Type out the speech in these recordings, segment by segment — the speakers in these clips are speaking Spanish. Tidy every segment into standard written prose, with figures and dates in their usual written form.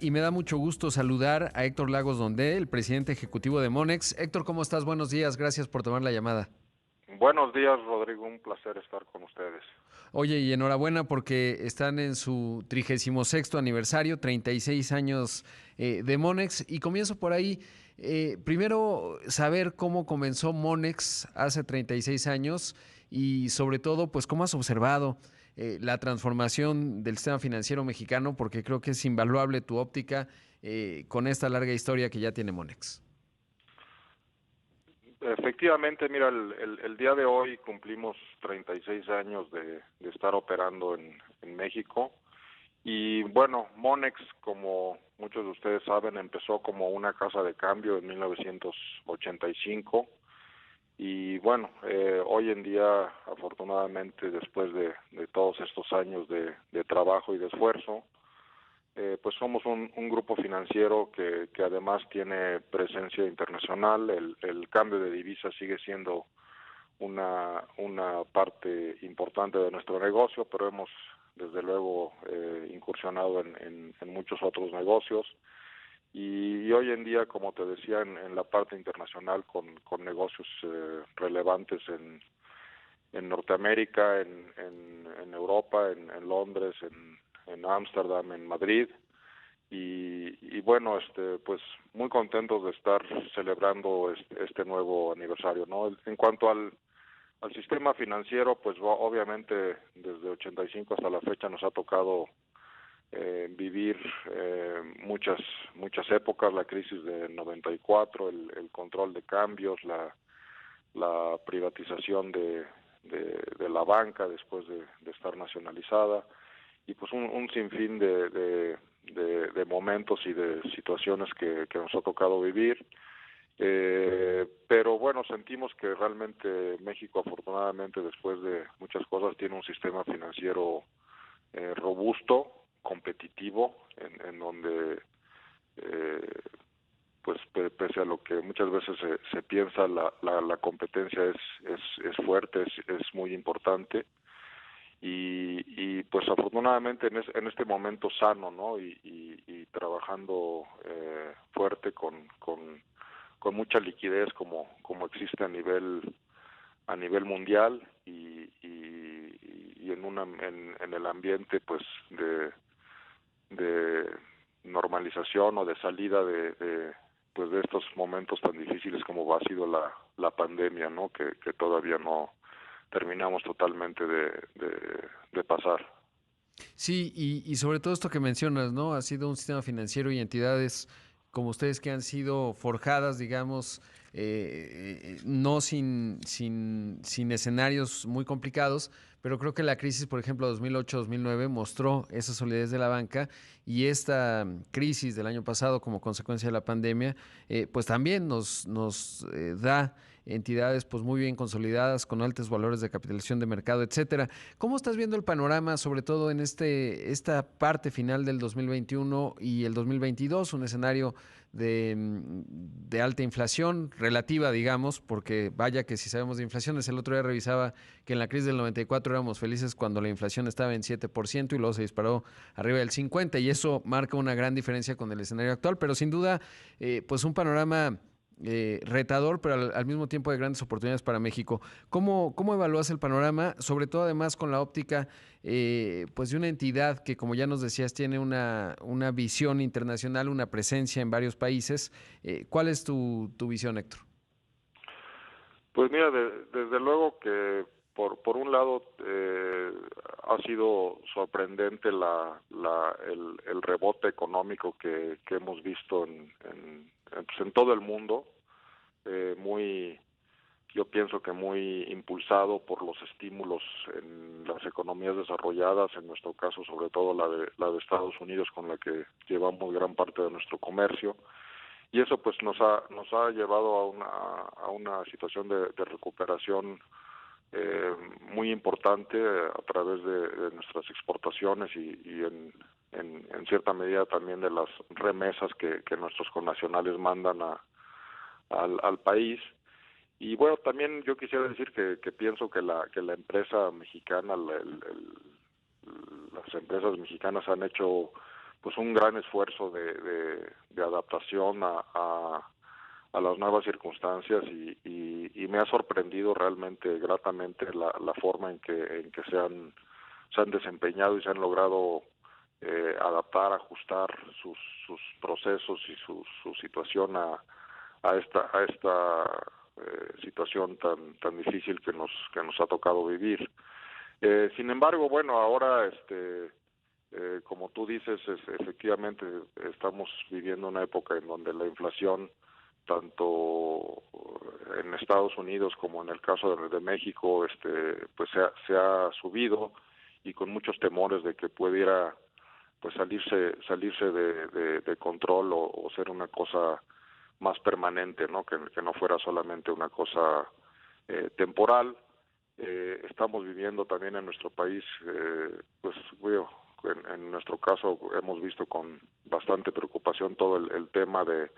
Y me da mucho gusto saludar a Héctor Lagos Donde, el presidente ejecutivo de Monex. Héctor, ¿cómo estás? Buenos días, gracias por tomar la llamada. Buenos días, Rodrigo, un placer estar con ustedes. Oye, y enhorabuena porque están en su 36º aniversario, 36 años de Monex. Y comienzo por ahí. Primero, saber cómo comenzó Monex hace 36 años y sobre todo, pues cómo has observado la transformación del sistema financiero mexicano, porque creo que es invaluable tu óptica con esta larga historia que ya tiene Monex. Efectivamente, mira, el día de hoy cumplimos 36 años de estar operando en México y bueno, Monex, como muchos de ustedes saben, empezó como una casa de cambio en 1985 y bueno, hoy en día, afortunadamente, después de todos estos años de trabajo y de esfuerzo, pues somos un grupo financiero que además tiene presencia internacional. El cambio de divisas sigue siendo una parte importante de nuestro negocio, pero hemos desde luego incursionado en muchos otros negocios. Y hoy en día, como te decía, en la parte internacional con negocios relevantes en Norteamérica, en Europa, en Londres, en Ámsterdam, en Madrid, y bueno, pues muy contentos de estar celebrando este nuevo aniversario, ¿no? En cuanto al sistema financiero, pues obviamente desde 85 hasta la fecha nos ha tocado vivir muchas épocas, la crisis de 94, el control de cambios, la privatización de la banca después de estar nacionalizada, y pues un sinfín de momentos y de situaciones que nos ha tocado vivir. Pero bueno, sentimos que realmente México, afortunadamente, después de muchas cosas, tiene un sistema financiero robusto, competitivo, en donde eh, pues pese a lo que muchas veces se piensa, la competencia es fuerte, es muy importante, y pues afortunadamente en este momento sano, ¿no? Y trabajando fuerte con mucha liquidez como existe a nivel mundial, y en el ambiente pues de normalización o de salida pues de estos momentos tan difíciles como ha sido la pandemia, ¿no? Que todavía no terminamos totalmente de pasar. Sí, y sobre todo esto que mencionas, ¿no? Ha sido un sistema financiero y entidades como ustedes que han sido forjadas, digamos, no sin escenarios muy complicados, pero creo que la crisis, por ejemplo, 2008-2009 mostró esa solidez de la banca y esta crisis del año pasado como consecuencia de la pandemia, pues también nos da entidades pues muy bien consolidadas, con altos valores de capitalización de mercado, etcétera. ¿Cómo estás viendo el panorama, sobre todo en esta parte final del 2021 y el 2022, un escenario de alta inflación relativa, digamos, porque vaya que si sabemos de inflaciones, el otro día revisaba que en la crisis del 94 éramos felices cuando la inflación estaba en 7% y luego se disparó arriba del 50%, y eso marca una gran diferencia con el escenario actual, pero sin duda, pues un panorama retador, pero al mismo tiempo de grandes oportunidades para México. ¿Cómo evalúas el panorama? Sobre todo además con la óptica pues de una entidad que, como ya nos decías, tiene una visión internacional, una presencia en varios países. ¿Cuál es tu visión, Héctor? Pues mira, desde luego que por un lado ha sido sorprendente el rebote económico que hemos visto pues en todo el mundo, muy, yo pienso que muy impulsado por los estímulos en las economías desarrolladas, en nuestro caso sobre todo la de Estados Unidos, con la que llevamos gran parte de nuestro comercio, y eso pues nos ha llevado a una situación de recuperación muy importante a través de nuestras exportaciones, y en cierta medida también de las remesas que nuestros connacionales mandan al país. Y bueno, también yo quisiera decir que pienso que la empresa mexicana, las empresas mexicanas han hecho pues un gran esfuerzo de adaptación a las nuevas circunstancias y me ha sorprendido realmente gratamente la forma en que se han desempeñado y se han logrado adaptar, ajustar sus procesos y su situación a esta situación tan difícil que nos ha tocado vivir. Sin embargo, bueno, ahora como tú dices, efectivamente estamos viviendo una época en donde la inflación, tanto en Estados Unidos como en el caso de México, pues se ha subido, y con muchos temores de que pudiera pues salirse de control o ser una cosa más permanente, ¿no? Que no fuera solamente una cosa temporal. Estamos viviendo también en nuestro país, pues bueno, en nuestro caso hemos visto con bastante preocupación todo el tema de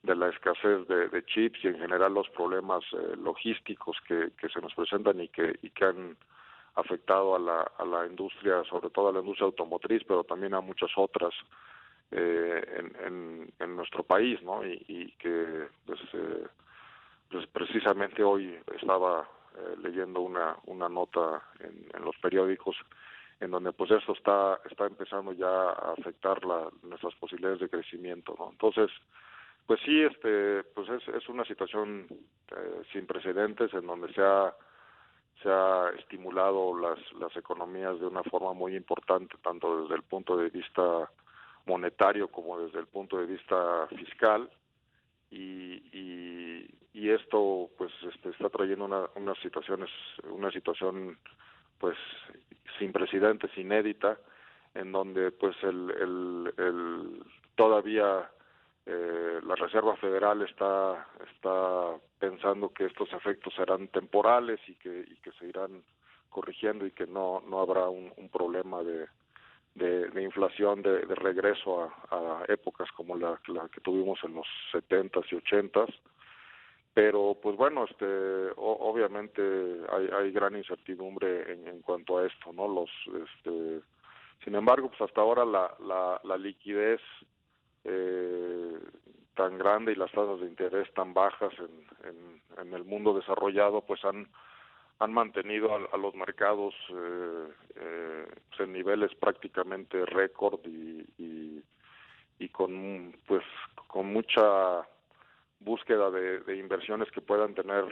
la escasez de chips y en general los problemas logísticos que se nos presentan y que han afectado a la industria, sobre todo a la industria automotriz, pero también a muchas otras en nuestro país, ¿no? Y que pues precisamente hoy estaba leyendo una nota en los periódicos en donde pues esto está empezando ya a afectar nuestras posibilidades de crecimiento, ¿no? Entonces, pues sí, pues es una situación sin precedentes en donde se ha estimulado las economías de una forma muy importante, tanto desde el punto de vista monetario como desde el punto de vista fiscal, y esto pues está trayendo una situación pues sin precedentes, inédita, en donde pues todavía la Reserva Federal está pensando que estos efectos serán temporales y que se irán corrigiendo y que no habrá un problema de inflación de regreso a épocas como la que tuvimos en los 70s y 80s. Pero pues bueno, obviamente hay gran incertidumbre en cuanto a esto, ¿no? Sin embargo, pues hasta ahora la liquidez tan grande y las tasas de interés tan bajas en el mundo desarrollado pues han mantenido a los mercados pues en niveles prácticamente récord y con mucha búsqueda de inversiones que puedan tener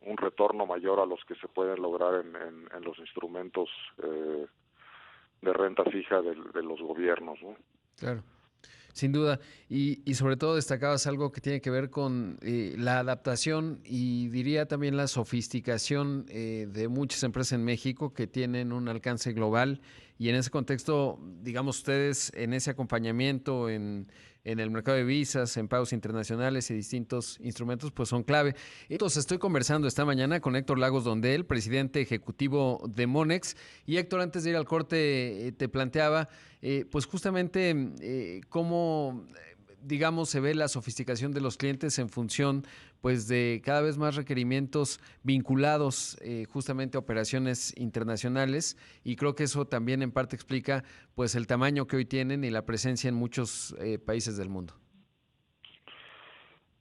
un retorno mayor a los que se pueden lograr en los instrumentos de renta fija de los gobiernos, ¿no? Claro. Sin duda, y sobre todo destacabas algo que tiene que ver con la adaptación y diría también la sofisticación de muchas empresas en México que tienen un alcance global, y en ese contexto, digamos, ustedes en ese acompañamiento en el mercado de divisas, en pagos internacionales y distintos instrumentos, pues son clave. Entonces, estoy conversando esta mañana con Héctor Lagos Dondel, presidente ejecutivo de Monex. Y Héctor, antes de ir al corte, te planteaba pues justamente cómo, digamos, se ve la sofisticación de los clientes en función pues de cada vez más requerimientos vinculados justamente a operaciones internacionales, y creo que eso también en parte explica pues el tamaño que hoy tienen y la presencia en muchos países del mundo.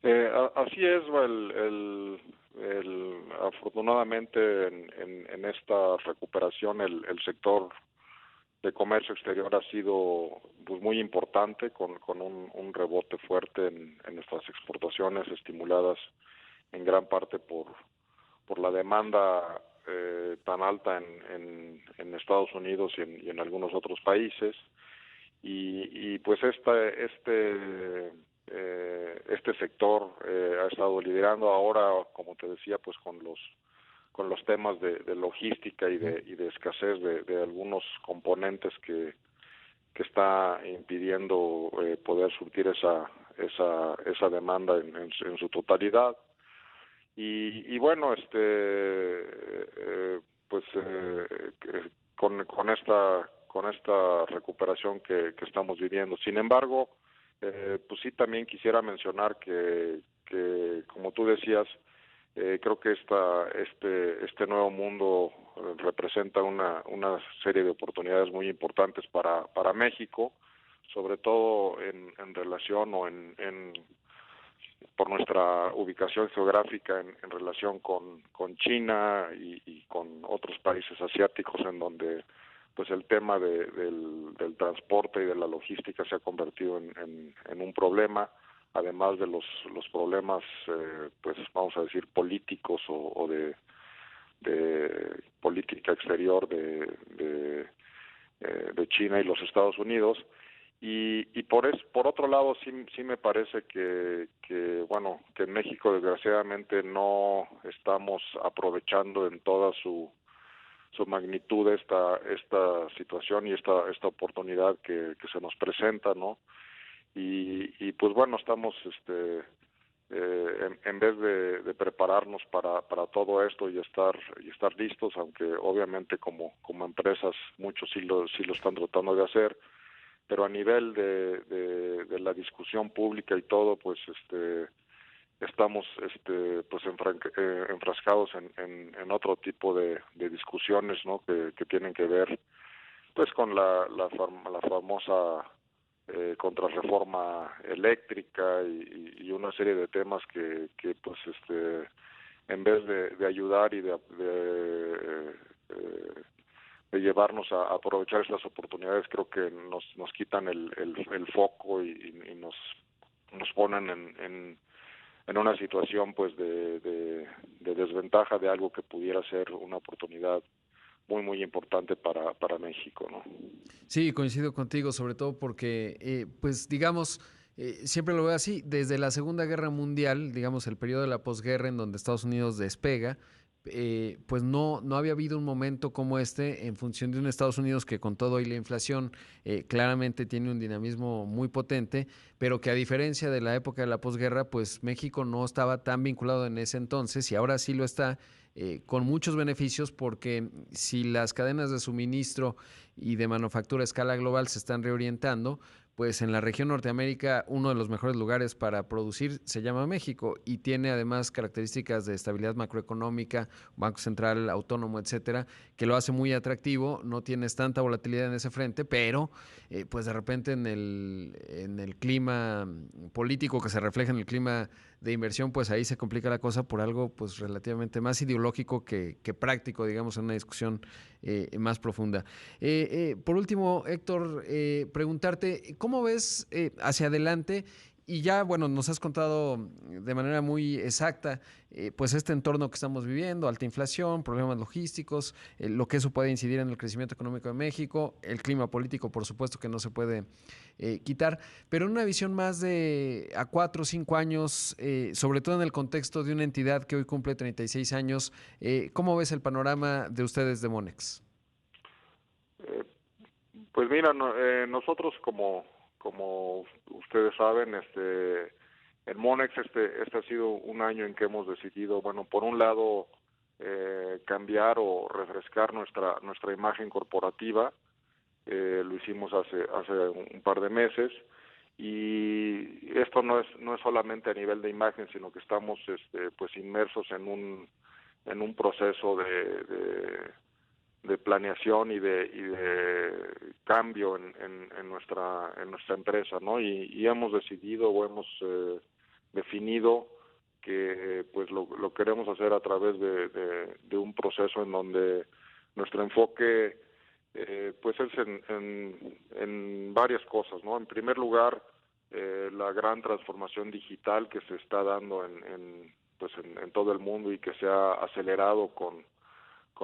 Así es, afortunadamente en esta recuperación el sector de comercio exterior ha sido pues muy importante, con un rebote fuerte en nuestras exportaciones, estimuladas en gran parte por la demanda tan alta en Estados Unidos y en algunos otros países, y pues este sector ha estado liderando ahora, como te decía, pues con los temas de logística y de escasez de algunos componentes que está impidiendo poder surtir esa demanda en su totalidad. Y bueno, pues con esta recuperación que estamos viviendo. Sin embargo, pues sí, también quisiera mencionar que como tú decías, creo que este nuevo mundo representa una serie de oportunidades muy importantes para México, sobre todo en relación por nuestra ubicación geográfica en relación con China y con otros países asiáticos, en donde pues el tema del transporte y de la logística se ha convertido en un problema, además de los problemas, pues vamos a decir, políticos o de política exterior de China y los Estados Unidos. Y por otro lado sí me parece que bueno, que en México desgraciadamente no estamos aprovechando en toda su magnitud esta situación y esta oportunidad que se nos presenta, ¿no? Y pues bueno, estamos en vez de prepararnos para todo esto y estar listos, aunque obviamente como empresas muchos sí lo están tratando de hacer, pero a nivel de la discusión pública y todo, pues estamos pues enfrascados en otro tipo de discusiones, ¿no? Que tienen que ver pues con la famosa contrarreforma eléctrica y una serie de temas que pues en vez de ayudar y de llevarnos a aprovechar estas oportunidades, creo que nos quitan el foco y nos ponen en una situación pues de desventaja de algo que pudiera ser una oportunidad muy importante para México, ¿no? Sí, coincido contigo, sobre todo porque, pues digamos, siempre lo veo así, desde la Segunda Guerra Mundial, digamos, el periodo de la posguerra en donde Estados Unidos despega, pues no había habido un momento como este en función de un Estados Unidos que con todo y la inflación claramente tiene un dinamismo muy potente, pero que a diferencia de la época de la posguerra, pues México no estaba tan vinculado en ese entonces y ahora sí lo está, con muchos beneficios, porque si las cadenas de suministro y de manufactura a escala global se están reorientando, pues en la región Norteamérica uno de los mejores lugares para producir se llama México y tiene además características de estabilidad macroeconómica, Banco Central autónomo, etcétera, que lo hace muy atractivo. No tienes tanta volatilidad en ese frente, pero pues de repente en el clima político que se refleja en el clima de inversión, pues ahí se complica la cosa por algo pues relativamente más ideológico que práctico, digamos, en una discusión más profunda. Por último, Héctor, preguntarte, ¿cómo ves hacia adelante? Y ya, bueno, nos has contado de manera muy exacta, pues este entorno que estamos viviendo, alta inflación, problemas logísticos, lo que eso puede incidir en el crecimiento económico de México, el clima político, por supuesto, que no se puede quitar, pero en una visión más de a 4 o 5 años, sobre todo en el contexto de una entidad que hoy cumple 36 años, ¿cómo ves el panorama de ustedes de Monex? Pues mira, nosotros como ustedes saben, en Monex este ha sido un año en que hemos decidido, bueno, por un lado cambiar o refrescar nuestra imagen corporativa. Lo hicimos hace un par de meses, y esto no es solamente a nivel de imagen, sino que estamos pues inmersos en un proceso de planeación y de cambio en nuestra empresa, ¿no? Y hemos decidido o hemos definido que pues lo queremos hacer a través de un proceso en donde nuestro enfoque pues es en varias cosas, ¿no? En primer lugar, la gran transformación digital que se está dando en todo el mundo y que se ha acelerado con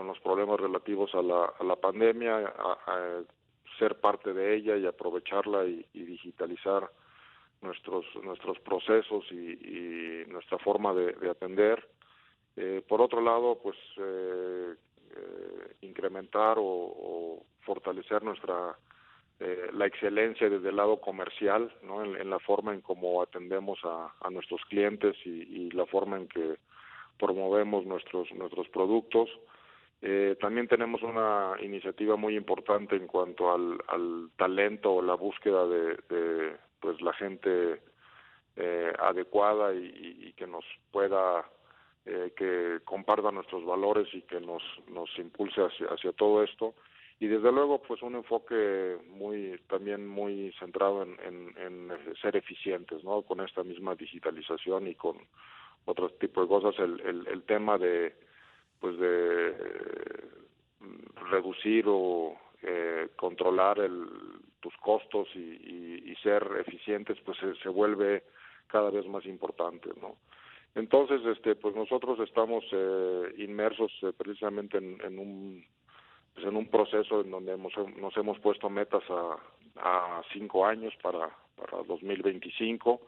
los problemas relativos a la pandemia, a ser parte de ella y aprovecharla y digitalizar nuestros procesos y nuestra forma de atender. Por otro lado, pues incrementar o fortalecer la excelencia desde el lado comercial, ¿no? En la forma en cómo atendemos a nuestros clientes y la forma en que promovemos nuestros productos. También tenemos una iniciativa muy importante en cuanto al talento o la búsqueda de pues la gente adecuada y que nos pueda que comparta nuestros valores y que nos impulse hacia todo esto. y desde luego pues un enfoque también muy centrado en ser eficientes, ¿no? Con esta misma digitalización y con otro tipo de cosas, el tema de pues de reducir o controlar tus costos y ser eficientes, pues se vuelve cada vez más importante, ¿no? Entonces, pues nosotros estamos inmersos precisamente en un proceso en donde nos hemos puesto metas a 5 años para 2025,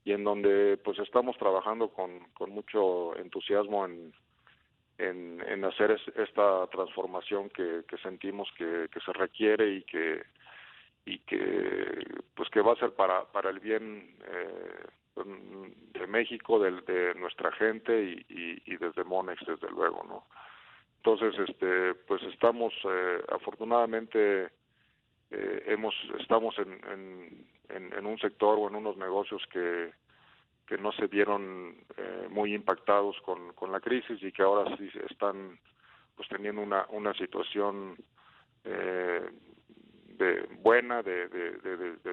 y en donde pues estamos trabajando con mucho entusiasmo en hacer esta transformación que sentimos que se requiere y que pues que va a ser para el bien de México, de nuestra gente y desde Monex, desde luego, ¿no? Entonces, pues estamos afortunadamente estamos en un sector o en unos negocios que no se vieron muy impactados con la crisis y que ahora sí están pues teniendo una situación buena de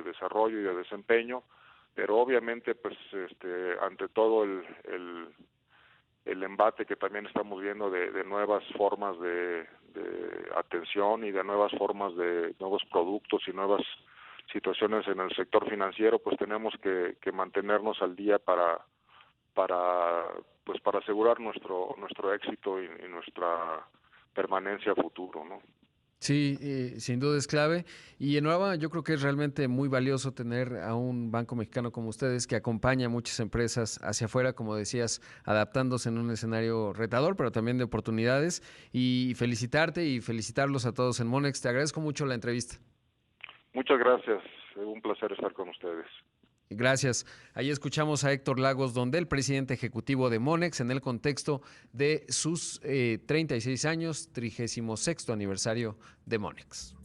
desarrollo y de desempeño, pero obviamente pues ante todo el embate que también estamos viendo de nuevas formas de atención y de nuevas formas de nuevos productos y nuevas situaciones en el sector financiero, pues tenemos que mantenernos al día para asegurar nuestro éxito y nuestra permanencia a futuro, ¿no? Sí, sin duda es clave. Y en Nueva, yo creo que es realmente muy valioso tener a un banco mexicano como ustedes que acompaña a muchas empresas hacia afuera, como decías, adaptándose en un escenario retador, pero también de oportunidades. Y felicitarte y felicitarlos a todos en Monex. Te agradezco mucho la entrevista. Muchas gracias. Un placer estar con ustedes. Gracias. Ahí escuchamos a Héctor Lagos Dondel, presidente ejecutivo de Monex, en el contexto de sus 36 años, 36º aniversario de Monex.